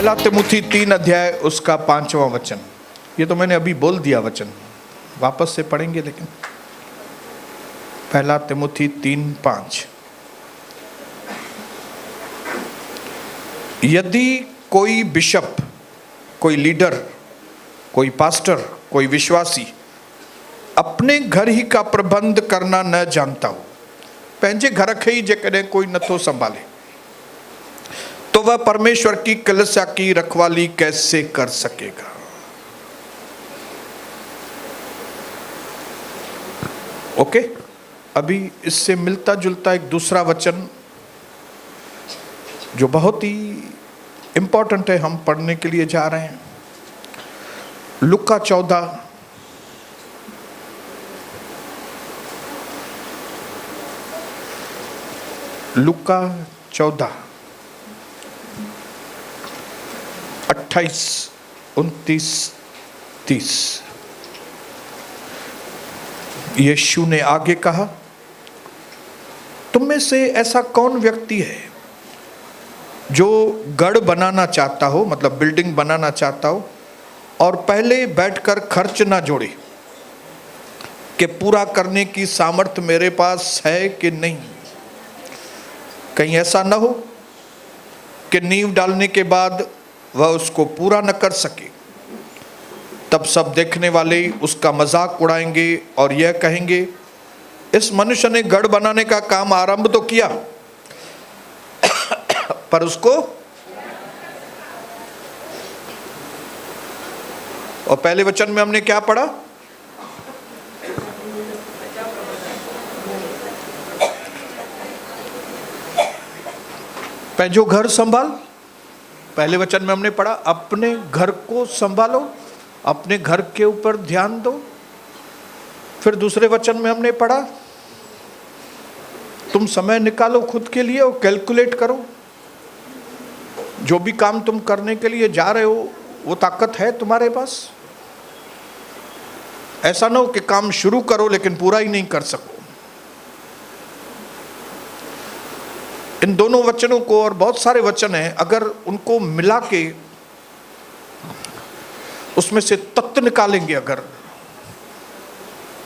पहला तिमुथी 3 अध्याय उसका 5वां वचन। ये तो मैंने अभी बोल दिया वचन, वापस से पढ़ेंगे लेकिन पहला तिमुथी 3:5। यदि कोई बिशप, कोई लीडर, कोई पास्टर, कोई विश्वासी अपने घर ही का प्रबंध करना न जानता हो, पंहिंजे घर खे ही जेकॾहिं कोई नथो संभाले, तो वह परमेश्वर की कलीसिया की रखवाली कैसे कर सकेगा। ओके, अभी इससे मिलता जुलता एक दूसरा वचन जो बहुत ही इंपॉर्टेंट है, हम पढ़ने के लिए जा रहे हैं। लूका 14 लूका 14 28, 29, 30। यीशु ने आगे कहा, तुम में से ऐसा कौन व्यक्ति है जो गढ़ बनाना चाहता हो, मतलब बिल्डिंग बनाना चाहता हो, और पहले बैठकर खर्च ना जोड़े कि पूरा करने की सामर्थ्य मेरे पास है कि नहीं। कहीं ऐसा न हो कि नींव डालने के बाद वह उसको पूरा न कर सके, तब सब देखने वाले उसका मजाक उड़ाएंगे और यह कहेंगे, इस मनुष्य ने गढ़ बनाने का काम आरंभ तो किया पर उसको, और पहले वचन में हमने क्या पढ़ा, जो घर संभाल। पहले वचन में हमने पढ़ा अपने घर को संभालो, अपने घर के ऊपर ध्यान दो। फिर दूसरे वचन में हमने पढ़ा तुम समय निकालो खुद के लिए और कैलकुलेट करो, जो भी काम तुम करने के लिए जा रहे हो वो ताकत है तुम्हारे पास। ऐसा ना हो कि काम शुरू करो लेकिन पूरा ही नहीं कर सको। इन दोनों वचनों को, और बहुत सारे वचन हैं, अगर उनको मिला के उसमें से तत्व निकालेंगे, अगर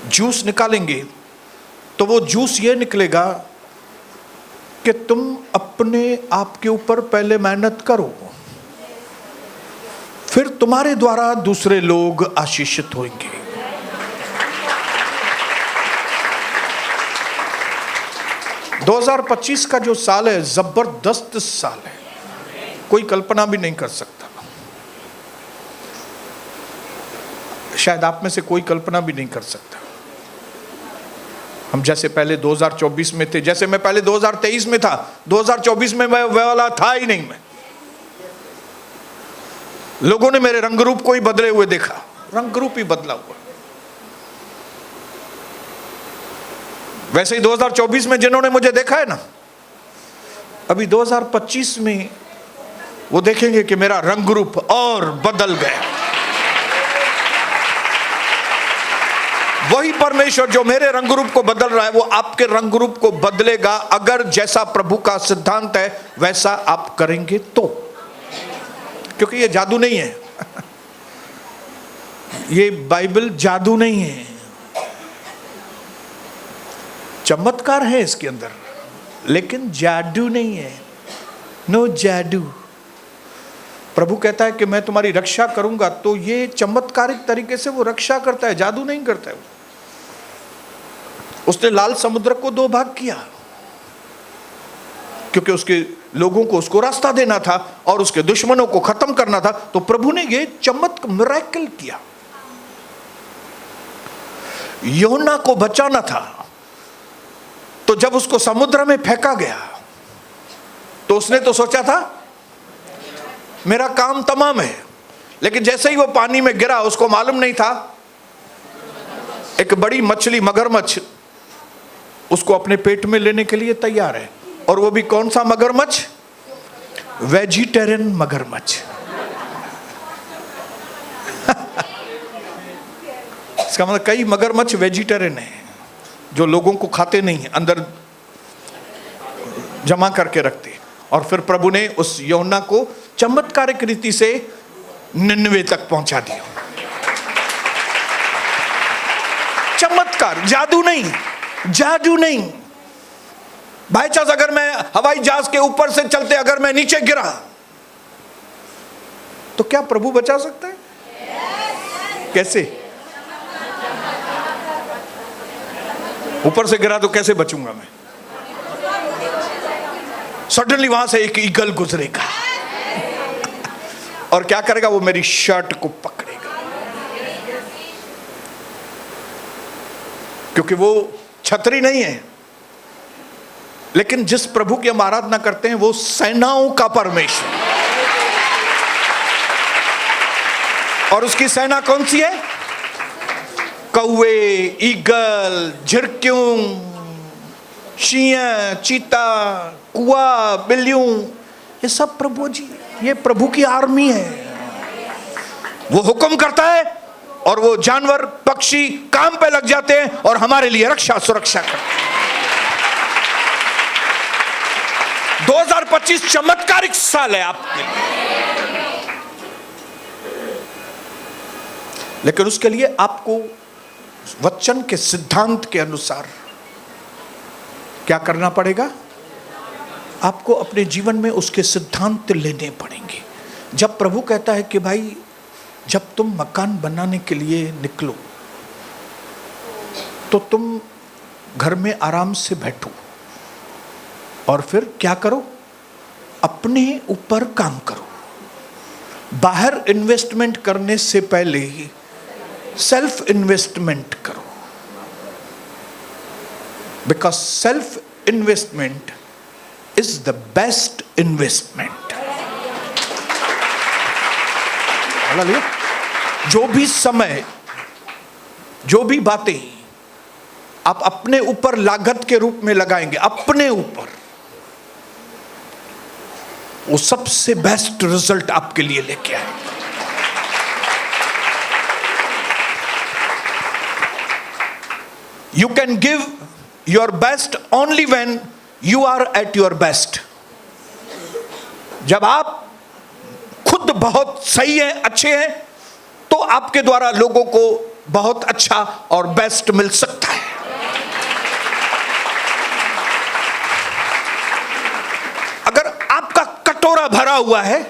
जूस निकालेंगे, तो वो जूस ये निकलेगा कि तुम अपने आप के ऊपर पहले मेहनत करो, फिर तुम्हारे द्वारा दूसरे लोग आशीषित होंगे। दो 2025 का जो साल है जबरदस्त साल है, कोई कल्पना भी नहीं कर सकता। शायद आप में से कोई कल्पना भी नहीं कर सकता। हम जैसे पहले 2024 में थे, जैसे मैं पहले 2023 में था, 2024 में मैं वह वाला था ही नहीं। मैं, लोगों ने मेरे रंग रूप को ही बदले हुए देखा, रंग रूप ही बदला हुआ। वैसे ही 2024 में जिन्होंने मुझे देखा है ना, अभी 2025 में वो देखेंगे कि मेरा रंग रूप और बदल गया। वही परमेश्वर जो मेरे रंग रूप को बदल रहा है, वो आपके रंग रूप को बदलेगा, अगर जैसा प्रभु का सिद्धांत है वैसा आप करेंगे तो। क्योंकि ये जादू नहीं है ये बाइबल जादू नहीं है, चमत्कार है इसके अंदर, लेकिन जादू नहीं है। नो जादू। प्रभु कहता है कि मैं तुम्हारी रक्षा करूंगा, तो ये चमत्कारिक तरीके से वो रक्षा करता है, जादू नहीं करता है। उसने लाल समुद्र को 2 भाग किया क्योंकि उसके लोगों को उसको रास्ता देना था और उसके दुश्मनों को खत्म करना था। तो प्रभु ने ये मिरेकल किया। योना को बचाना था, तो जब उसको समुद्र में फेंका गया तो उसने तो सोचा था मेरा काम तमाम है, लेकिन जैसे ही वो पानी में गिरा उसको मालूम नहीं था एक बड़ी मछली, मगरमच्छ, उसको अपने पेट में लेने के लिए तैयार है। और वो भी कौन सा मगरमच्छ? वेजिटेरियन मगरमच्छ। इसका मतलब कई मगरमच्छ वेजिटेरियन है जो लोगों को खाते नहीं है, अंदर जमा करके रखते, और फिर प्रभु ने उस यूहन्ना को चमत्कारिक रीति से निन्वे तक पहुंचा दिया। चमत्कार, जादू नहीं, जादू नहीं। बाय चांस अगर मैं हवाई जहाज के ऊपर से चलते अगर मैं नीचे गिरा तो क्या प्रभु बचा सकता है? कैसे? ऊपर से गिरा तो कैसे बचूंगा मैं? सडनली वहां से एक ईगल गुजरेगा और क्या करेगा? वो मेरी शर्ट को पकड़ेगा, क्योंकि वो छतरी नहीं है। लेकिन जिस प्रभु की हम आराधना करते हैं वो सेनाओं का परमेश्वर, और उसकी सेना कौन सी है? कौवे, ईगल, झिरकियों, शींह, चीता, कुआ, बिल्लियों, ये सब प्रभु जी, ये प्रभु की आर्मी है। वो हुक्म करता है और वो जानवर पक्षी काम पे लग जाते हैं और हमारे लिए रक्षा सुरक्षा करते हैं। 2025 चमत्कारिक साल है आपके लिए, लेकिन उसके लिए आपको वचन के सिद्धांत के अनुसार क्या करना पड़ेगा? आपको अपने जीवन में उसके सिद्धांत लेने पड़ेंगे। जब प्रभु कहता है कि भाई जब तुम मकान बनाने के लिए निकलो तो तुम घर में आराम से बैठो और फिर क्या करो? अपने ऊपर काम करो। बाहर इन्वेस्टमेंट करने से पहले ही सेल्फ इन्वेस्टमेंट करो, because self investment is the best investment. जो भी समय, जो भी बातें आप अपने ऊपर लागत के रूप में लगाएंगे, अपने ऊपर, वो सबसे बेस्ट रिजल्ट आपके लिए लेके आएंगे। You can give your best only when you are at your best. जब आप खुद बहुत सही हैं, अच्छे हैं, तो आपके द्वारा लोगों को बहुत अच्छा और बेस्ट मिल सकता है। अगर आपका कटोरा भरा हुआ है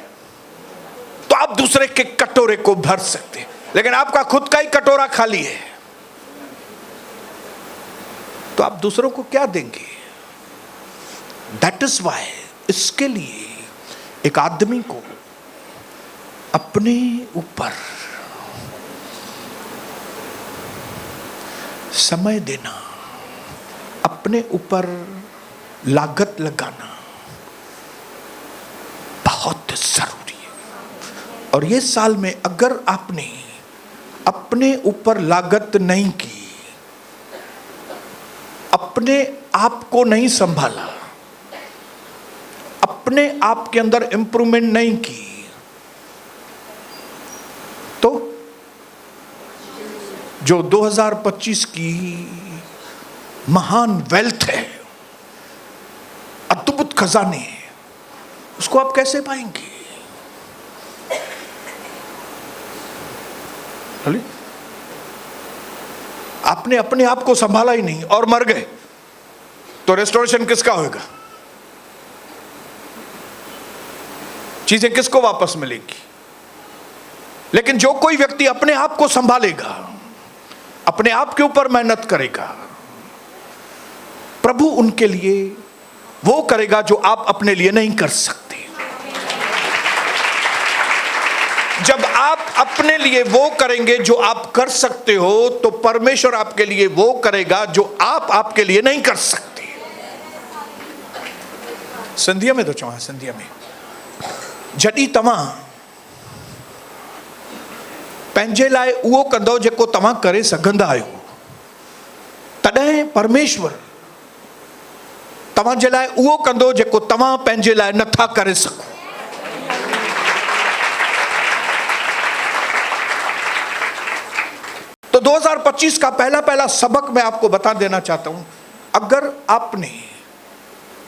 तो आप दूसरे के कटोरे को भर सकते हैं, लेकिन आपका खुद का ही कटोरा खाली है तो आप दूसरों को क्या देंगे? दैट इज वाई, इसके लिए एक आदमी को अपने ऊपर समय देना, अपने ऊपर लागत लगाना बहुत जरूरी है। और ये साल में अगर आपने अपने ऊपर लागत नहीं की, अपने आप को नहीं संभाला, अपने आप के अंदर इंप्रूवमेंट नहीं की, तो जो 2025 की महान वेल्थ है, अद्भुत खजाने हैं, उसको आप कैसे पाएंगे? आपने अपने आप को संभाला ही नहीं और मर गए तो रेस्टोरेशन किसका होगा? चीजें किसको वापस मिलेगी? लेकिन जो कोई व्यक्ति अपने आप को संभालेगा, अपने आप के ऊपर मेहनत करेगा, प्रभु उनके लिए वो करेगा जो आप अपने लिए नहीं कर सकते। जब आप अपने लिए वो करेंगे जो आप कर सकते हो, तो परमेश्वर आपके लिए वो करेगा जो आप आपके लिए नहीं कर सकते। संधिया में तो चौहा, संधिया में जॾहिं तव्हां पंहिंजे लाइ उहो कंदो जेको तव्हां करे सघंदा आहियो, तॾहिं परमेश्वर तव्हांजे लाइ उहो कंदो जेको तव्हां पंहिंजे लाइ नथा करे सघो। तो 2025 का पहला सबक मैं आपको बता देना चाहता हूं, अगर आपने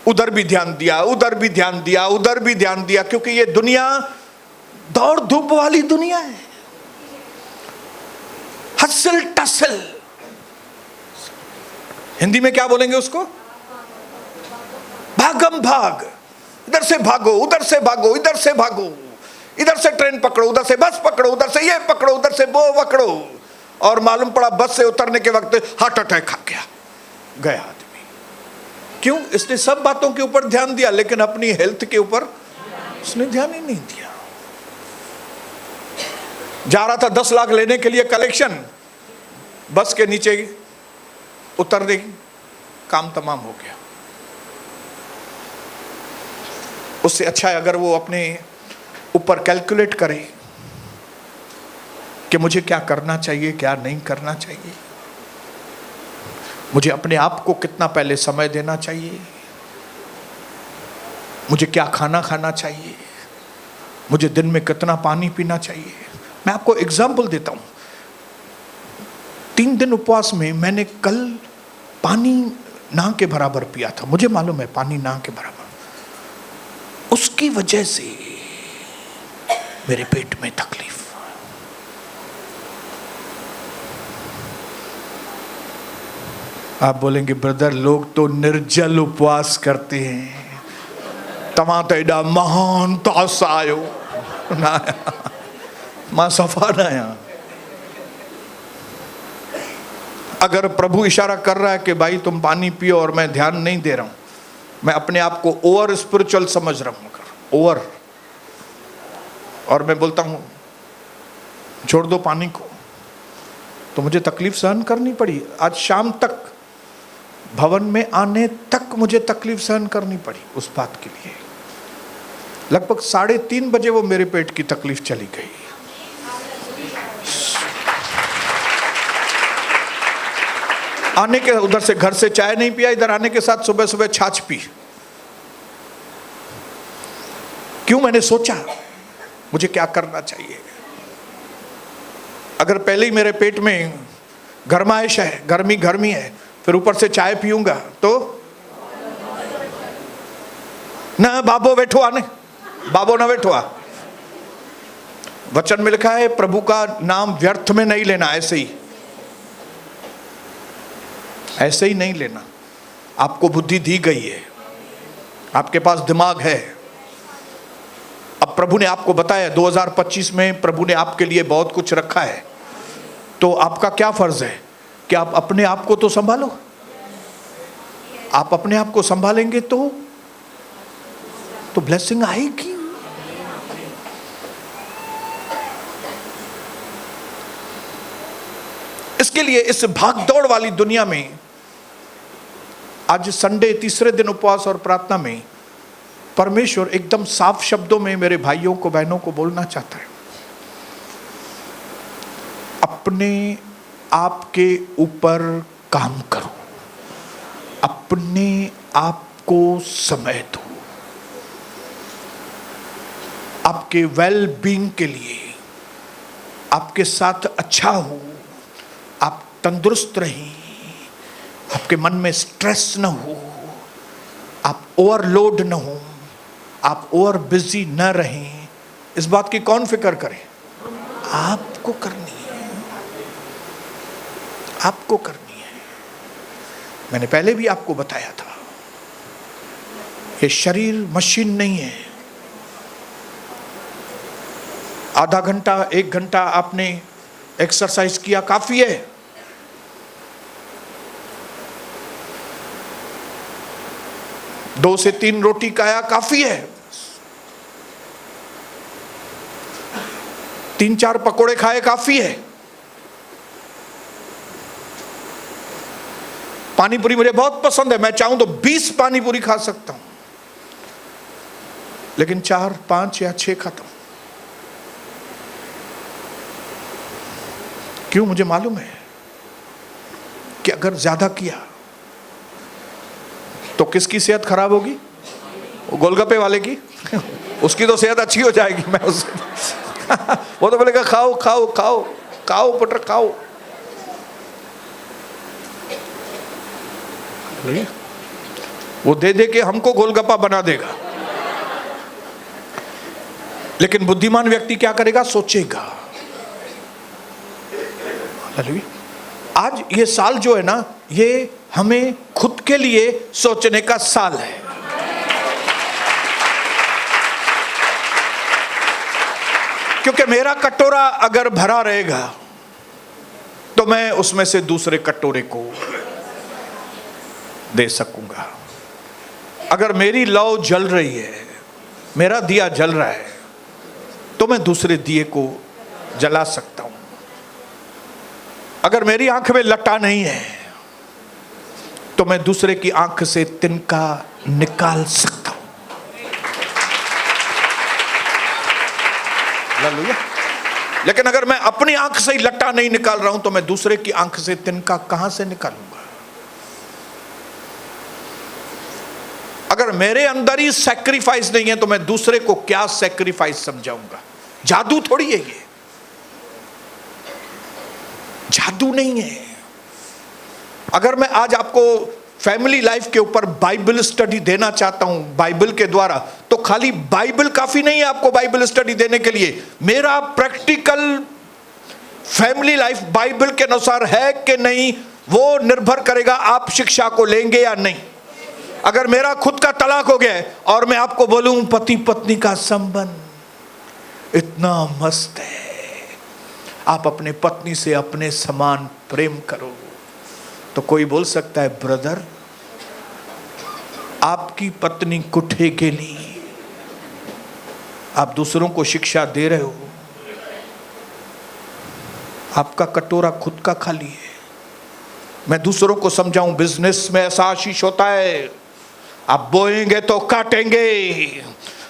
उधर भी ध्यान दिया, उधर भी ध्यान दिया, उधर भी ध्यान दिया, क्योंकि ये दुनिया दौड़ धूप वाली दुनिया है, हसल टसल। हिंदी में क्या बोलेंगे उसको? भागम भाग। इधर से भागो, उधर से भागो, इधर से भागो, इधर से ट्रेन पकड़ो, उधर से बस पकड़ो, उधर से ये पकड़ो, उधर से वो पकड़ो। और मालूम पड़ा बस से उतरने के वक्त हार्ट अटैक खा गया आदमी। क्यों? इसने सब बातों के ऊपर ध्यान दिया, लेकिन अपनी हेल्थ के ऊपर उसने ध्यान ही नहीं दिया। जा रहा था 10 लाख लेने के लिए कलेक्शन, बस के नीचे उतर देगी, काम तमाम हो गया। उससे अच्छा है अगर वो अपने ऊपर कैलकुलेट करे कि मुझे क्या करना चाहिए, क्या नहीं करना चाहिए, मुझे अपने आप को कितना पहले समय देना चाहिए, मुझे क्या खाना खाना चाहिए, मुझे दिन में कितना पानी पीना चाहिए। मैं आपको एग्जाम्पल देता हूं। 3 दिन उपवास में मैंने कल पानी ना के बराबर पिया था, मुझे मालूम है पानी ना के बराबर। उसकी वजह से मेरे पेट में तकलीफ। आप बोलेंगे ब्रदर लोग तो निर्जल उपवास करते हैं, तव्हां त एॾा महान तास आयो ना, मां सफ़ा न आहियां। अगर प्रभु इशारा कर रहा है कि भाई तुम पानी पियो और मैं ध्यान नहीं दे रहा हूं, मैं अपने आप को ओवर स्पिरिचुअल समझ रहा हूं, ओवर, और मैं बोलता हूं छोड़ दो पानी को, तो मुझे तकलीफ सहन करनी पड़ी। आज शाम तक, भवन में आने तक मुझे तकलीफ सहन करनी पड़ी उस बात के लिए। लगभग 3:30 बजे वो मेरे पेट की तकलीफ चली गई। आने के उधर से घर से चाय नहीं पिया, इधर आने के साथ सुबह सुबह छाछ पी। क्यों? मैंने सोचा मुझे क्या करना चाहिए। अगर पहले ही मेरे पेट में गर्माइश है, गर्मी है, फिर ऊपर से चाय पीऊंगा तो न बाबो बैठो आने, बाबो न बैठो आ। वचन में लिखा है प्रभु का नाम व्यर्थ में नहीं लेना, ऐसे ही नहीं लेना। आपको बुद्धि दी गई है, आपके पास दिमाग है। अब प्रभु ने आपको बताया 2025 में प्रभु ने आपके लिए बहुत कुछ रखा है, तो आपका क्या फर्ज है कि आप अपने आप को तो संभालो। आप अपने आप को संभालेंगे तो ब्लेसिंग आएगी। इसके लिए इस भागदौड़ वाली दुनिया में आज संडे तीसरे दिन उपवास और प्रार्थना में परमेश्वर एकदम साफ शब्दों में मेरे भाइयों को, बहनों को बोलना चाहता है, अपने आप के ऊपर काम करो, अपने आप को समय दो, आपके वेल बीइंग के लिए, आपके साथ अच्छा हो, आप तंदुरुस्त रहें, आपके मन में स्ट्रेस न हो, आप ओवरलोड न हो, आप ओवर बिजी न रहें। इस बात की कौन फिक्र करे? आपको करनी है, आपको करनी है। मैंने पहले भी आपको बताया था, ये शरीर मशीन नहीं है। आधा घंटा 1 घंटा आपने एक्सरसाइज किया काफी है। दो से 3 रोटी खाया काफी है। 3-4 पकोड़े खाए काफी है। पानी पूरी मुझे बहुत पसंद है, मैं चाहूं तो 20 पानी पूरी खा सकता हूं, लेकिन 4, 5 या 6 खाता हूं। क्यों? मुझे मालूम है कि अगर ज्यादा किया तो किसकी सेहत खराब होगी? वो गोलगप्पे वाले की उसकी तो सेहत अच्छी हो जाएगी। मैं उससे वो तो बोलेगा खाओ खाओ खाओ खाओ पुत्र खाओ। वो दे दे के हमको गोलगप्पा बना देगा। लेकिन बुद्धिमान व्यक्ति क्या करेगा? सोचेगा। आज ये साल जो है ना, ये हमें खुद के लिए सोचने का साल है। क्योंकि मेरा कटोरा अगर भरा रहेगा तो मैं उसमें से दूसरे कटोरे को दे सकूंगा। अगर मेरी लौ जल रही है, मेरा दिया जल रहा है, तो मैं दूसरे दिए को जला सकता हूं। अगर मेरी आंख में लट्टा नहीं है तो मैं दूसरे की आंख से तिनका निकाल सकता हूं। हालेलुया। लेकिन अगर मैं अपनी आंख से ही लट्टा नहीं निकाल रहा हूं तो मैं दूसरे की आंख से तिनका कहां से निकालूंगा? अगर मेरे अंदर ही सैक्रिफाइस नहीं है तो मैं दूसरे को क्या सैक्रिफाइस समझाऊंगा? जादू थोड़ी है ये, जादू नहीं है। अगर मैं आज आपको फैमिली लाइफ के ऊपर बाइबल स्टडी देना चाहता हूं बाइबल के द्वारा, तो खाली बाइबल काफी नहीं है आपको बाइबल स्टडी देने के लिए। मेरा प्रैक्टिकल फैमिली लाइफ बाइबल के अनुसार है कि नहीं, वो निर्भर करेगा आप शिक्षा को लेंगे या नहीं। अगर मेरा खुद का तलाक हो गया है और मैं आपको बोलूं पति पत्नी का संबंध इतना मस्त है, आप अपने पत्नी से अपने समान प्रेम करो, तो कोई बोल सकता है ब्रदर आपकी पत्नी कुठे के लिए आप दूसरों को शिक्षा दे रहे हो, आपका कटोरा खुद का खाली है। मैं दूसरों को समझाऊं बिजनेस में ऐसा आशीष होता है, आप बोएंगे तो काटेंगे,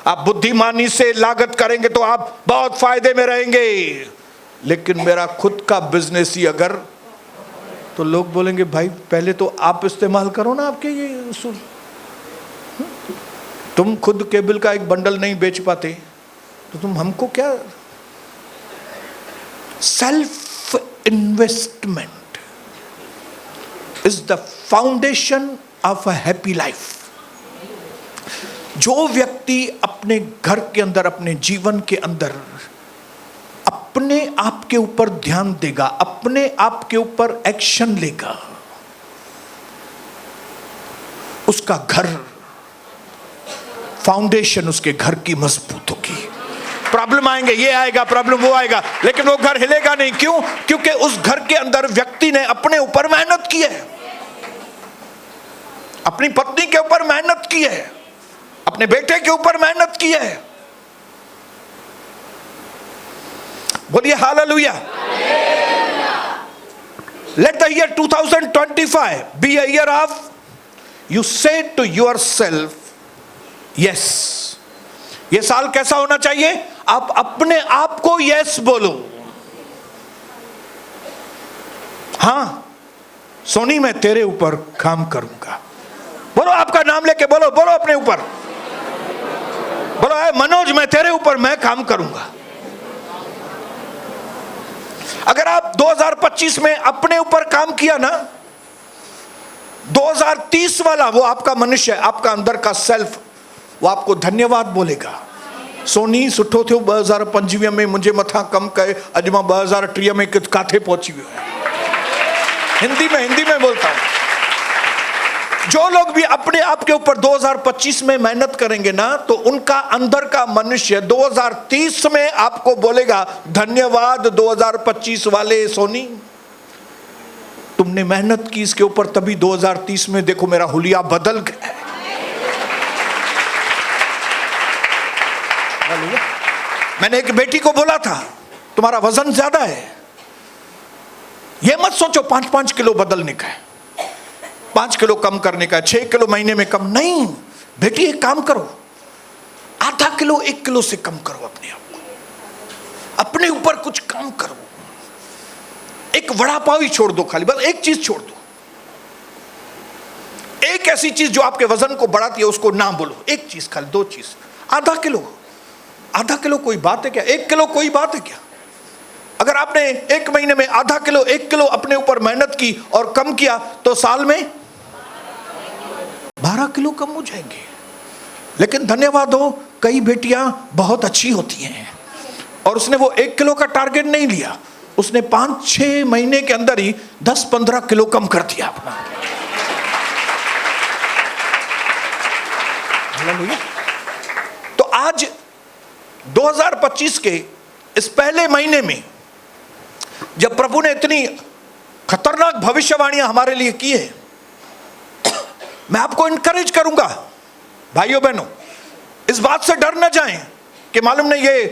आप बुद्धिमानी से लागत करेंगे तो आप बहुत फायदे में रहेंगे। लेकिन मेरा खुद का बिजनेस ही अगर, तो लोग बोलेंगे भाई पहले तो आप इस्तेमाल करो ना आपके ये उसूल। तुम खुद केबल का एक बंडल नहीं बेच पाते तो तुम हमको क्या? Self investment is the foundation of a happy life. जो व्यक्ति अपने घर के अंदर, अपने जीवन के अंदर अपने आप के ऊपर ध्यान देगा, अपने आप के ऊपर एक्शन लेगा, उसका घर, फाउंडेशन उसके घर की मजबूत होगी। प्रॉब्लम आएंगे, ये आएगा प्रॉब्लम, वो आएगा, लेकिन वो घर हिलेगा नहीं। क्यों? क्योंकि उस घर के अंदर व्यक्ति ने अपने ऊपर मेहनत की है, अपनी पत्नी के ऊपर मेहनत की है, अपने बेटे के ऊपर मेहनत की है। बोलिए hallelujah. Let the year 2025 be a year of you से टू योरसेल्फ यस। ये साल कैसा होना चाहिए? आप अपने आप को यस बोलो। हां सोनी मैं तेरे ऊपर काम करूंगा। बोलो, आपका नाम लेके बोलो, बोलो अपने ऊपर बोलो, मनोज मैं तेरे ऊपर मैं काम करूंगा। अगर आप 2025 में अपने ऊपर काम किया ना, 2030 वाला वो आपका मनुष्य, आपका अंदर का सेल्फ, वो आपको धन्यवाद बोलेगा। सोनी सुठो थियो 2025 में मुझे मथा कम कहे, अज मां 2030 में काथे पहुंची वियो है। हिंदी में बोलता हूं। जो लोग भी अपने आप के ऊपर 2025 में मेहनत करेंगे ना, तो उनका अंदर का मनुष्य 2030 में आपको बोलेगा धन्यवाद 2025 वाले सोनी, तुमने मेहनत की इसके ऊपर, तभी 2030 में देखो मेरा हुलिया बदल गया है। मैंने एक बेटी को बोला था तुम्हारा वजन ज्यादा है, ये मत सोचो 5-5 किलो बदलने का है, 5 किलो कम करने का, 6 किलो महीने में कम नहीं। बेटी एक काम करो, आधा किलो 1 किलो से कम करो अपने आप को, अपने ऊपर कुछ काम करो। एक वड़ा पाव ही छोड़ दो, खाली बस एक चीज छोड़ दो, एक ऐसी चीज जो आपके वजन को बढ़ाती है उसको ना बोलो, एक चीज खाली, 2 चीज। आधा किलो कोई बात है क्या? 1 किलो कोई बात है क्या? अगर आपने 1 महीने में आधा किलो 1 किलो अपने ऊपर मेहनत की और कम किया तो साल में 11 किलो कम हो जाएंगे। लेकिन धन्यवाद हो, कई बेटियां बहुत अच्छी होती हैं और उसने वो 1 किलो का टारगेट नहीं लिया, उसने 5-6 महीने के अंदर ही 10-15 किलो कम कर दिया अपना। तो आज 2025 के इस पहले महीने में जब प्रभु ने इतनी खतरनाक भविष्यवाणियां हमारे लिए की है, मैं आपको इनकरेज करूंगा भाइयों बहनों, इस बात से डर ना जाएं कि मालूम नहीं ये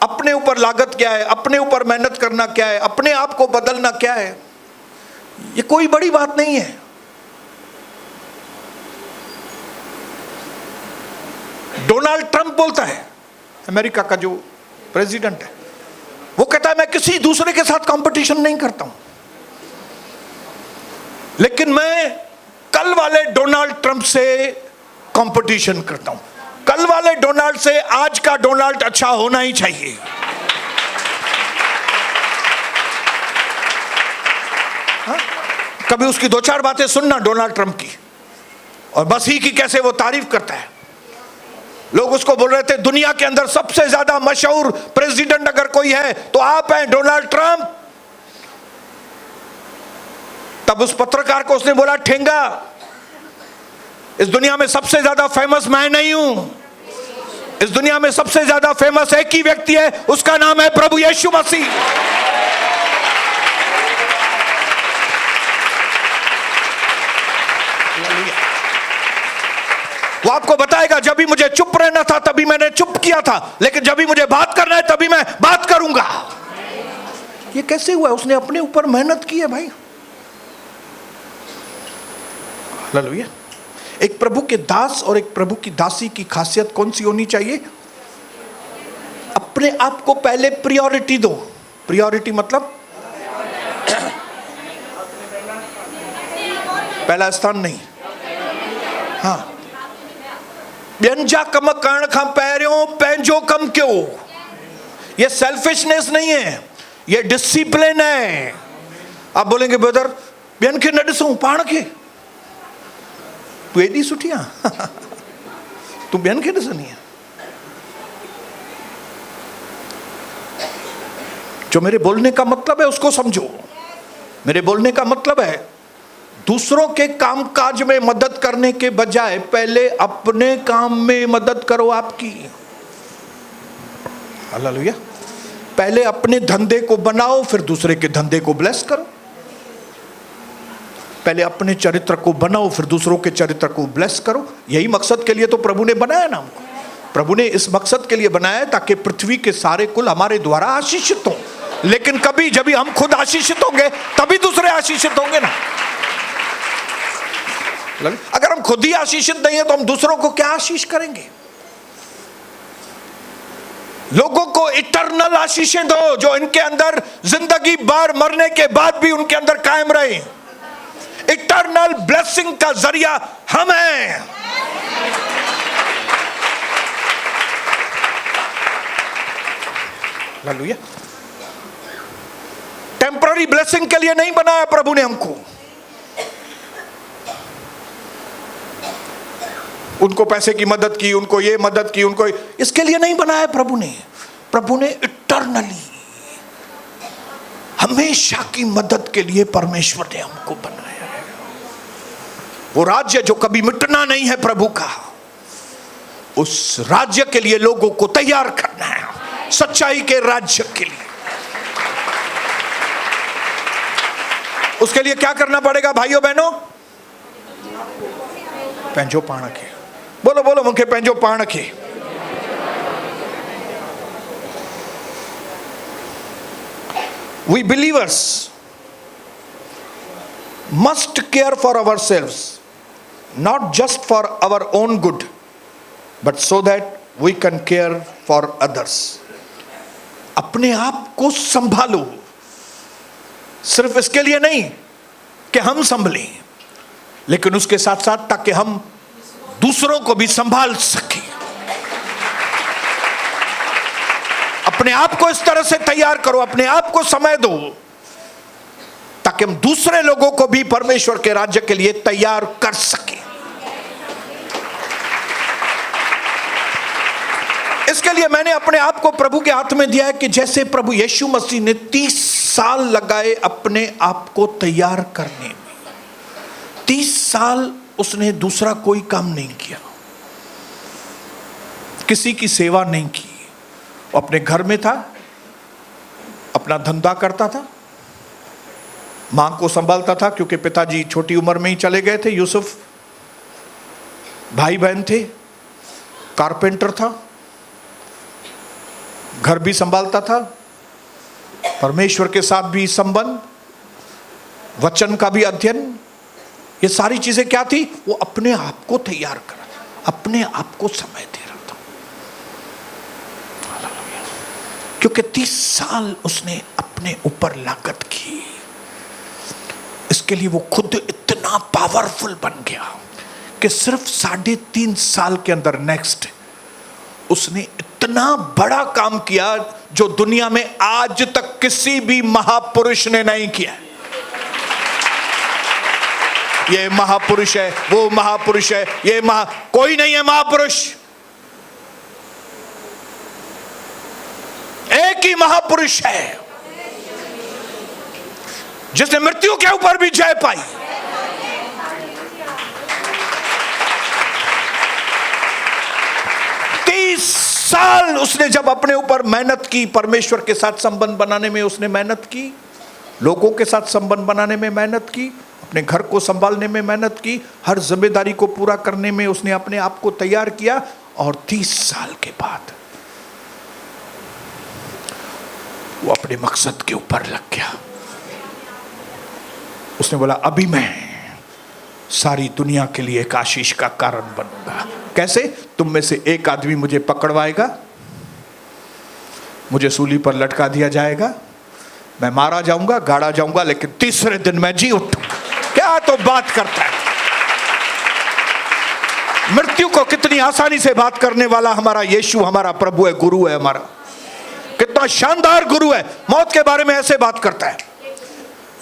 अपने ऊपर लागत क्या है, अपने ऊपर मेहनत करना क्या है, अपने आप को बदलना क्या है। ये कोई बड़ी बात नहीं है। डोनाल्ड ट्रंप बोलता है, अमेरिका का जो प्रेसिडेंट है, वो कहता है मैं किसी दूसरे के साथ कंपटीशन नहीं करता हूं, लेकिन मैं कल वाले डोनाल्ड ट्रंप से कंपटीशन करता हूं। कल वाले डोनाल्ड से आज का डोनाल्ड अच्छा होना ही चाहिए। हा? कभी उसकी 2-4 बातें सुनना डोनाल्ड ट्रंप की, और बस ही की कैसे वो तारीफ करता है। लोग उसको बोल रहे थे दुनिया के अंदर सबसे ज्यादा मशहूर प्रेसिडेंट अगर कोई है तो आप हैं, डोनाल्ड ट्रंप। तब उस पत्रकार को उसने बोला, ठेंगा, इस दुनिया में सबसे ज्यादा फेमस मैं नहीं हूं, इस दुनिया में सबसे ज्यादा फेमस एक ही व्यक्ति है, उसका नाम है प्रभु यीशु मसीह। वो आपको बताएगा जब भी मुझे चुप रहना था तभी मैंने चुप किया था, लेकिन जब भी मुझे बात करना है तभी मैं बात करूंगा। ये कैसे हुआ? उसने अपने ऊपर मेहनत की है भाई। हालेलुया। एक प्रभु के दास और एक प्रभु की दासी की खासियत कौन सी होनी चाहिए? अपने आप को पहले प्रायोरिटी दो। प्रायोरिटी मतलब पहला स्थान नहीं। हाँ, व्यंजा कम करण खां पहिरियों पंहिंजो कम क्यों। ये सेल्फिशनेस नहीं है, ये डिसिप्लिन है। आप बोलेंगे ब्रदर ॿियनि खे न ॾिसूं पाण खे, तू एॾी सुठी आहे तू ॿियनि खे ॾिसंदी आहे। जो मेरे बोलने का मतलब है उसको समझो। मेरे बोलने का मतलब है दूसरों के कामकाज में मदद करने के बजाय पहले अपने काम में मदद करो आपकी। हालेलुया। पहले अपने धंधे को बनाओ, फिर दूसरे के धंधे को ब्लेस करो। पहले अपने चरित्र को बनाओ, फिर दूसरों के चरित्र को ब्लेस करो। यही मकसद के लिए तो प्रभु ने बनाया ना हमको। प्रभु ने इस मकसद के लिए बनाया ताकि पृथ्वी के सारे कुल हमारे द्वारा आशीषित हों। लेकिन कभी जब भी हम खुद आशीषित होंगे तभी दूसरे आशीषित होंगे ना। अगर हम खुद ही आशीषित नहीं है तो हम दूसरों को क्या आशीष करेंगे? लोगों को इटर्नल आशीषें दो जो इनके अंदर जिंदगी भर मरने के बाद भी उनके अंदर कायम रहे। इटर्नल ब्लेसिंग का जरिया हम हैं। हालेलुया। टेम्पररी ब्लेसिंग के लिए नहीं बनाया प्रभु ने हमको। उनको पैसे की मदद की, उनको ये मदद की, उनको इसके लिए नहीं बनाया प्रभु ने। प्रभु ने इटर्नली हमेशा की मदद के लिए परमेश्वर ने हमको बनाया है। वो राज्य जो कभी मिटना नहीं है प्रभु का, उस राज्य के लिए लोगों को तैयार करना है, सच्चाई के राज्य के लिए। उसके लिए क्या करना पड़ेगा भाइयों बहनों? पंहिंजो पाण खे बोलो, बोलो मूंखे पंहिंजो पाण खे। We believers must care for ourselves, not just for our own good, but so that we can care for others. अपने आप को संभालो, सिर्फ इसके लिए नहीं कि हम संभलें, लेकिन उसके साथ साथ ताकि हम दूसरों को भी संभाल सकें। अपने आप को इस तरह से तैयार करो, अपने आप को समय दो ताकि हम दूसरे लोगों को भी परमेश्वर के राज्य के लिए तैयार कर सकें। इसके लिए मैंने अपने आप को प्रभु के हाथ में दिया है कि जैसे प्रभु यीशु मसीह ने 30 साल लगाए अपने आप को तैयार करने में, 30 साल उसने दूसरा कोई काम नहीं किया, किसी की सेवा नहीं की। वो अपने घर में था, अपना धंधा करता था, मां को संभालता था क्योंकि पिताजी छोटी उम्र में ही चले गए थे। यूसुफ, भाई बहन थे, कारपेंटर था, घर भी संभालता था, परमेश्वर के साथ भी संबंध, वचन का भी अध्ययन, ये सारी चीजें क्या थी? वो अपने आप को तैयार कर रहा था, अपने आप को समय दे रहा था, क्योंकि 30 साल उसने अपने ऊपर लागत की। इसके लिए वो खुद इतना पावरफुल बन गया कि सिर्फ 3.5 साल के अंदर नेक्स्ट उसने इतना बड़ा काम किया जो दुनिया में आज तक किसी भी महापुरुष ने नहीं किया। ये महापुरुष है, वो महापुरुष है, ये कोई नहीं है महापुरुष। एक ही महापुरुष है जिसने मृत्यु के ऊपर भी जय पाई। साल उसने जब अपने ऊपर मेहनत की, परमेश्वर के साथ संबंध बनाने में उसने मेहनत की, लोगों के साथ संबंध बनाने में मेहनत की, अपने घर को संभालने में मेहनत की, हर जिम्मेदारी को पूरा करने में उसने अपने आप को तैयार किया। और 30 साल के बाद वो अपने मकसद के ऊपर लग गया। उसने बोला अभी मैं सारी दुनिया के लिए एक आशीष का कारण बनूंगा। कैसे? तुम में से एक आदमी मुझे पकड़वाएगा, मुझे सूली पर लटका दिया जाएगा, मैं मारा जाऊंगा, गाड़ा जाऊंगा, लेकिन तीसरे दिन मैं जी उठूंगा। क्या तो बात करता है! मृत्यु को कितनी आसानी से बात करने वाला हमारा यीशु, हमारा प्रभु है, गुरु है हमारा। कितना शानदार गुरु है, मौत के बारे में ऐसे बात करता है।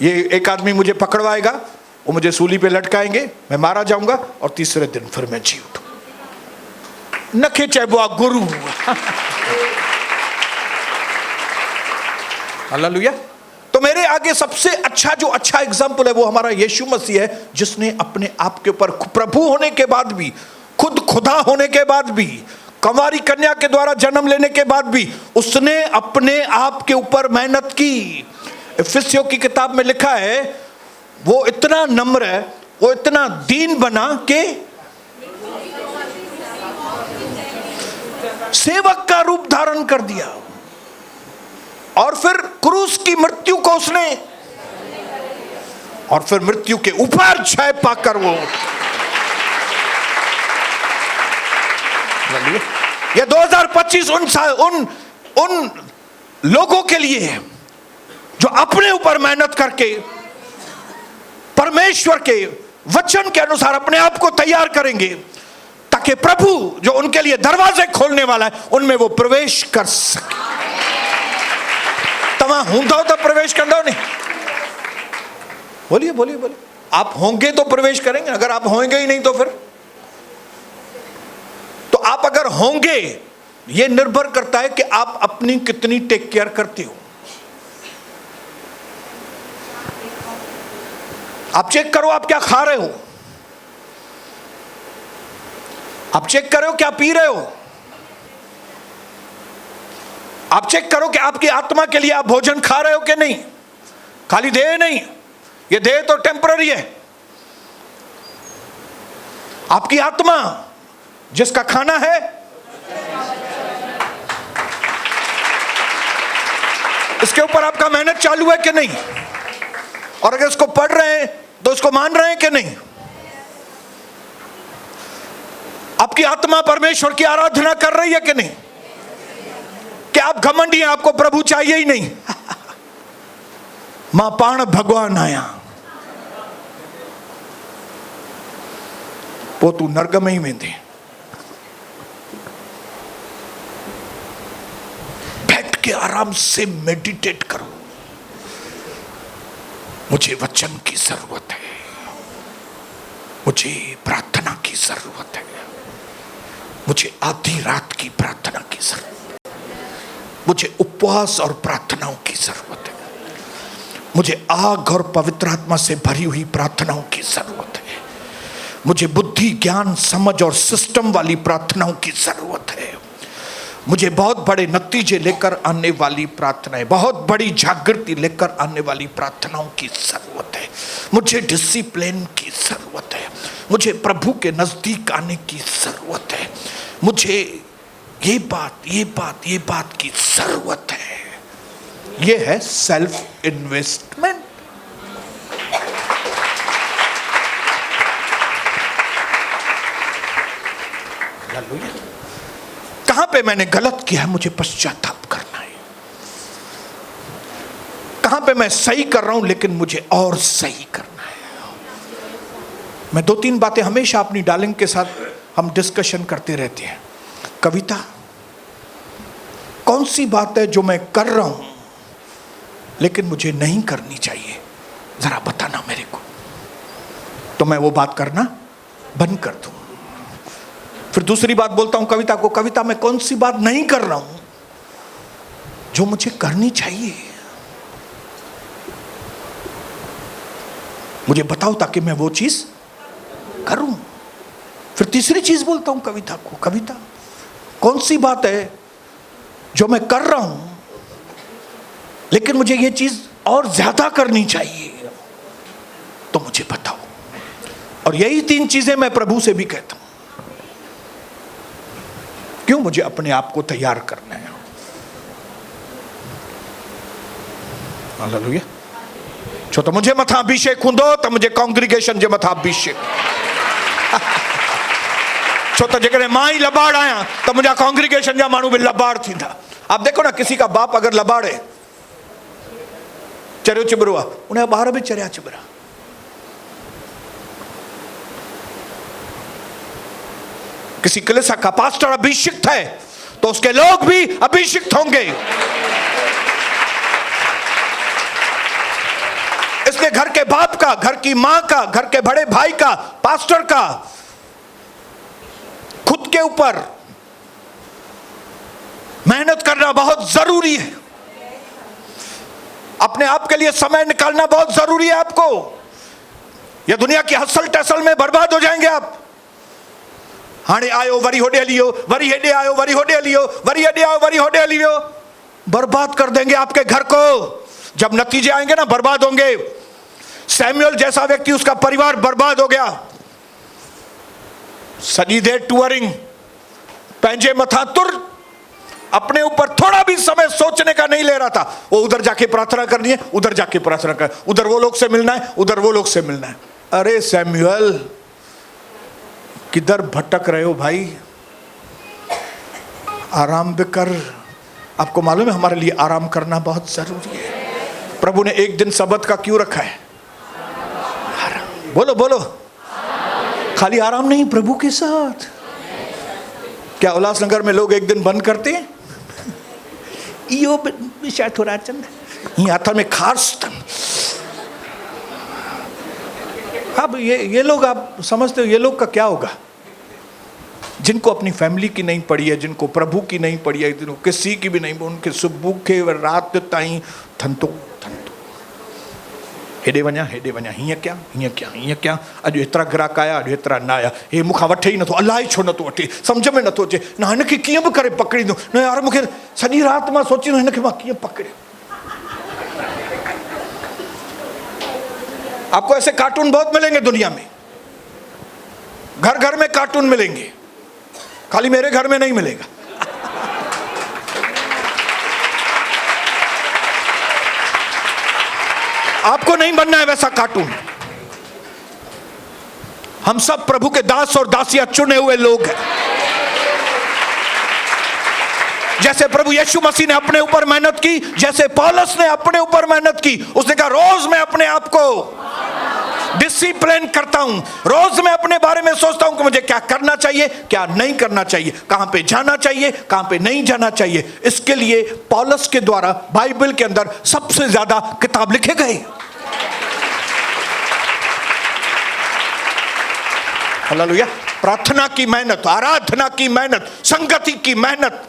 ये एक आदमी मुझे पकड़वाएगा, वो मुझे सूली पे लटकाएंगे, मैं मारा जाऊंगा और तीसरे दिन फिर मैं जी उठूंगा। नखे चैबुआ गुरु। हालेलुया। तो मेरे आगे सबसे अच्छा जो अच्छा एग्जाम्पल है वो हमारा यीशु मसीह है, जिसने अपने आप के ऊपर प्रभु होने के बाद भी, खुद खुदा होने के बाद भी, कंवारी कन्या के द्वारा जन्म लेने के बाद भी उसने अपने आप के ऊपर मेहनत की। इफिसियों की किताब में लिखा है वो इतना नम्र है, वो इतना दीन बना के सेवक का रूप धारण कर दिया, और फिर क्रूस की मृत्यु को उसने, और फिर मृत्यु के ऊपर जय पाकर वो, ये 2025 उन लोगों के लिए है जो अपने ऊपर मेहनत करके परमेश्वर के वचन के अनुसार अपने आप को तैयार करेंगे, ताकि प्रभु जो उनके लिए दरवाजे खोलने वाला है उनमें वो प्रवेश कर सके। तमा होंगे तो प्रवेश करना नहीं। बोलिए बोलिए बोलिए। आप होंगे तो प्रवेश करेंगे, अगर आप होंगे ही नहीं तो फिर, तो आप अगर होंगे, ये निर्भर करता है कि आप अपनी कितनी टेक केयर करते हो। आप चेक करो आप क्या खा रहे हो, आप चेक करो क्या पी रहे हो, आप चेक करो कि आपकी आत्मा के लिए आप भोजन खा रहे हो कि नहीं। खाली देह नहीं, ये देह तो टेम्पररी है। आपकी आत्मा जिसका खाना है, इसके ऊपर आपका मेहनत चालू है कि नहीं, और अगर इसको पढ़ रहे हैं तो उसको मान रहे हैं कि नहीं। आपकी आत्मा परमेश्वर की आराधना कर रही है कि नहीं। क्या आप घमंडी हैं, आपको प्रभु चाहिए ही नहीं। मां पाण भगवान आया, वो तू नरक में ही वेंदे। बैठ के आराम से मेडिटेट करो। मुझे वचन की जरूरत है, मुझे प्रार्थना की जरूरत है, मुझे आधी रात की प्रार्थना की जरूरत है। मुझे उपवास और प्रार्थनाओं की जरूरत है। मुझे आग और पवित्र आत्मा से भरी हुई प्रार्थनाओं की जरूरत है। मुझे बुद्धि, ज्ञान, समझ और सिस्टम वाली प्रार्थनाओं की जरूरत है। मुझे बहुत बड़े नतीजे लेकर आने वाली प्रार्थनाएं, बहुत बड़ी जागृति लेकर आने वाली प्रार्थनाओं की जरूरत है। मुझे डिसिप्लिन की जरूरत है। मुझे प्रभु के नजदीक आने की जरूरत है। मुझे ये बात की जरूरत है। ये है सेल्फ इन्वेस्टमेंट। कहां पे मैंने गलत किया है, मुझे पश्चाताप करना है। कहां पे मैं सही कर रहा हूं, लेकिन मुझे और सही करना है। मैं 2-3 बातें हमेशा अपनी डार्लिंग के साथ हम डिस्कशन करते रहते हैं। कविता, कौन सी बात है जो मैं कर रहा हूं लेकिन मुझे नहीं करनी चाहिए, जरा बताना मेरे को, तो मैं वो बात करना बंद कर दूं। फिर दूसरी बात बोलता हूं कविता को, कविता मैं कौन सी बात नहीं कर रहा हूं जो मुझे करनी चाहिए, मुझे बताओ ताकि मैं वो चीज करूं। फिर तीसरी चीज बोलता हूं कविता को, कविता कौन सी बात है जो मैं कर रहा हूं लेकिन मुझे ये चीज और ज्यादा करनी चाहिए, तो मुझे बताओ। और यही 3 चीजें मैं प्रभु से भी कहता हूं। क्यों? मुझे अपने आप को तैयार करना है। हालेलुया। छो तो मुझे मथा अभिषेक हूंदो त मुझे कांग्रीगेशन जे मथा अभिषेक छो तो जेकॾहिं मां ही लबाड़ आहियां तो मुझा कांग्रीगेशन जा माण्हू भी लबाड़ थींदा। आप देखो ना, किसी का बाप अगर लबाड़े, चरियो चिबरो आहे, उनजा ॿार भी चरिया चिबरा। किसी कलीसिया का पास्टर अभिषिक्त है तो उसके लोग भी अभिषिक्त होंगे। इसलिए घर के बाप का, घर की मां का, घर के बड़े भाई का, पास्टर का खुद के ऊपर मेहनत करना बहुत जरूरी है। अपने आप के लिए समय निकालना बहुत जरूरी है आपको। यह दुनिया की हसल टसल में बर्बाद हो जाएंगे आप। हाणे आयो वरी होडे हलियो, वरी हेडे आयो वरी होडे हलियो, वरी हेडे आयो वरी होडे हलियो, बर्बाद कर देंगे आपके घर को। जब नतीजे आएंगे ना, बर्बाद होंगे। सैमुअल जैसा व्यक्ति, उसका परिवार बर्बाद हो गया। सॼी देर टूअरिंग, पंहिंजे मथा तुर, अपने ऊपर थोड़ा भी समय सोचने का नहीं ले रहा था। वो उधर जाके प्रार्थना करनी है, उधर जाके प्रार्थना कर, उधर वो लोग से मिलना है, उधर वो लोग से मिलना है। अरे सैमुअल, किधर भटक रहे हो भाई? आराम भी कर। आपको मालूम है हमारे लिए आराम करना बहुत जरूरी है। प्रभु ने एक दिन सबत का क्यों रखा है? आराम। बोलो बोलो, खाली आराम नहीं, प्रभु के साथ। क्या उल्लासनगर में लोग एक दिन बंद करते हैं? यो शायद थोड़ा चंद ये हाथ में खास। अब ये लोग, आप समझते हो ये लोग का क्या होगा? जिनको अपनी फैमिली की नहीं पड़ी है, जिनको प्रभु की नहीं पड़ी है, जिनको किसी की भी नहीं, उनके सुबह के रात ताईं थंतो थंतो, हेॾे वञा हेॾे वञा, हीअं क्या हीअं क्या हीअं क्या, अॼु एतिरा ग्राहक आया, अॼु एतिरा न आया, हे मूंखां वठे ई नथो, अलाए छो नथो वठे, सम्झ में नथो अचे, न हिनखे कीअं बि करे पकड़ींदो, न यार मूंखे सॼी राति मां सोचींदो हिनखे मां कीअं पकड़ियां। आपको ऐसे कार्टून बहुत मिलेंगे दुनिया में, घर घर में कार्टून मिलेंगे, खाली मेरे घर में नहीं मिलेगा। आपको नहीं बनना है वैसा कार्टून। हम सब प्रभु के दास और दासियां चुने हुए लोग हैं। जैसे प्रभु यीशु मसीह ने अपने ऊपर मेहनत की, जैसे पौलुस ने अपने ऊपर मेहनत की, उसने कहा रोज मैं अपने आप को डिसिप्लिन करता हूं, रोज मैं अपने बारे में सोचता हूं कि मुझे क्या करना चाहिए, क्या नहीं करना चाहिए, कहां पे जाना चाहिए, कहां पे नहीं जाना चाहिए। इसके लिए पौलुस के द्वारा बाइबल के अंदर सबसे ज्यादा किताब लिखे गए। हालेलुया। प्रार्थना की मेहनत, आराधना की मेहनत, संगति की मेहनत,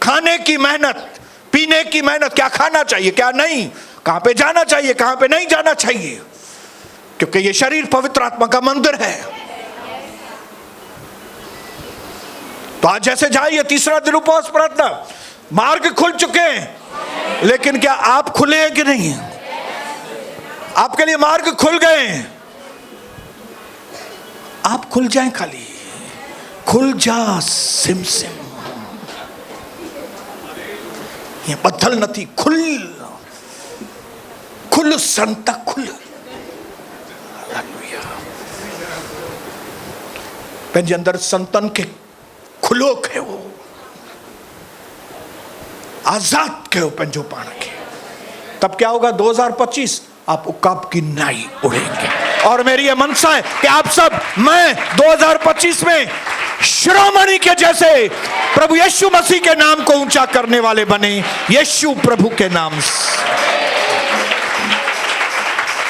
खाने की मेहनत, पीने की मेहनत, क्या खाना चाहिए क्या नहीं, कहां पे जाना चाहिए कहां पे नहीं जाना चाहिए, क्योंकि ये शरीर पवित्र आत्मा का मंदिर है। तो आज जैसे जाइए, तीसरा दिन उपवास प्रार्थना, मार्ग खुल चुके हैं, लेकिन क्या आप खुले हैं कि नहीं? आपके लिए मार्ग खुल गए हैं, आप खुल जाएं, खाली खुल जा सिम सिम, ये बदल नहीं, खुल खुल संता खुल। पंहिंजे अंदर संतन के खुलो कयो, आजाद कयो पंहिंजो पाण के। तब क्या होगा? 2025 आप उकाब की नाई उड़ेंगे। और मेरी ये मनसा है कि आप सब, मैं 2025 में शिरोमणि के जैसे प्रभु यीशु मसीह के नाम को ऊंचा करने वाले बने, यीशु प्रभु के नाम से।